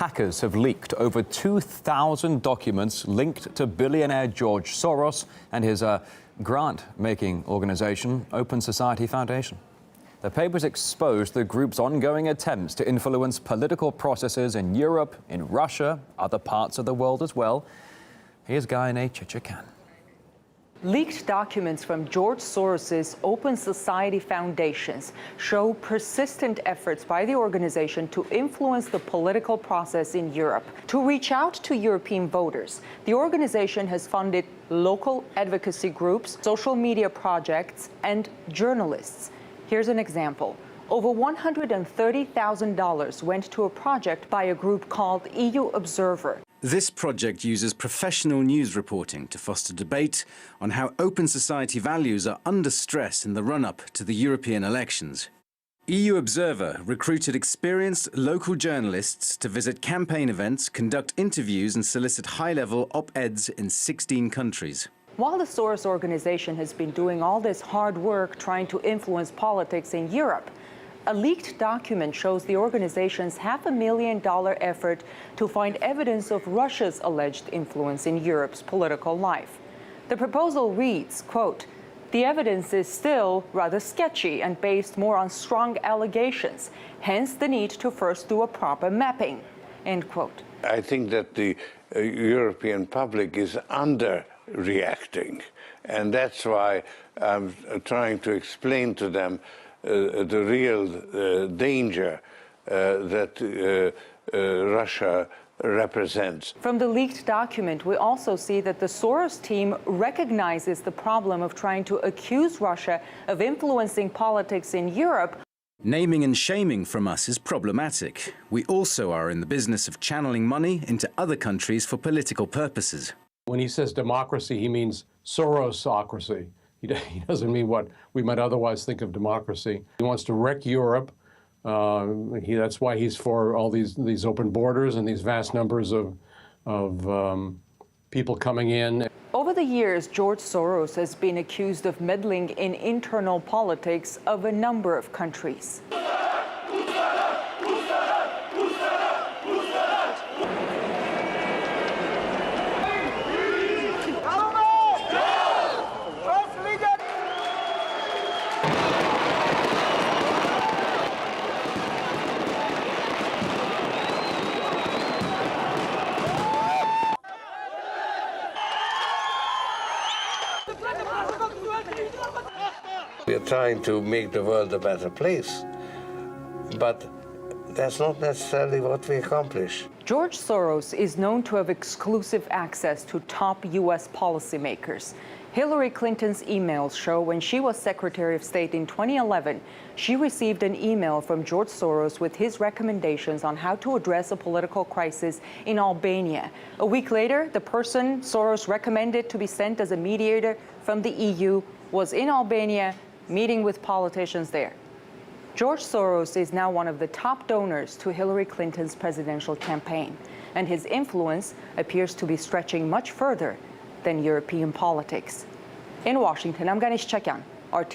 hackers have leaked over 2,000 documents linked to billionaire George Soros and his grant-making organization, Open Society Foundation. The papers exposed the group's ongoing attempts to influence political processes in Europe, in Russia, other parts of the world as well. Here's Gayane Chichikan. Leaked documents from George Soros's Open Society Foundations show persistent efforts by the organization to influence the political process in Europe. To reach out to European voters, the organization has funded local advocacy groups, social media projects, and journalists. Here's an example. Over $130,000 went to a project by a group called EU Observer. This project uses professional news reporting to foster debate on how open society values are under stress in the run-up to the European elections. EU Observer recruited experienced local journalists to visit campaign events, conduct interviews and solicit high-level op-eds in 16 countries. While the Soros organization has been doing all this hard work trying to influence politics in Europe, a leaked document shows the organization's $500,000 effort to find evidence of Russia's alleged influence in Europe's political life. The proposal reads, quote, "The evidence is still rather sketchy and based more on strong allegations, hence the need to first do a proper mapping," end quote. I think that the European public is underreacting, and that's why I'm trying to explain to them the real danger that Russia represents. From the leaked document, we also see that the Soros team recognizes the problem of trying to accuse Russia of influencing politics in Europe. Naming and shaming from us is problematic. We also are in the business of channeling money into other countries for political purposes. When he says democracy, he means Sorosocracy. He doesn't mean what we might otherwise think of democracy. He wants to wreck Europe. That's why he's for all these open borders and these vast numbers of people coming in. Over the years, George Soros has been accused of meddling in internal politics of a number of countries. We are trying to make the world a better place, but that's not necessarily what we accomplish. George Soros is known to have exclusive access to top U.S. policymakers. Hillary Clinton's emails show when she was Secretary of State in 2011, she received an email from George Soros with his recommendations on how to address a political crisis in Albania. A week later, the person Soros recommended to be sent as a mediator from the EU was in Albania, meeting with politicians there. George Soros is now one of the top donors to Hillary Clinton's presidential campaign, and his influence appears to be stretching much further than European politics. In Washington, I'm Gayane Chichikan, RT.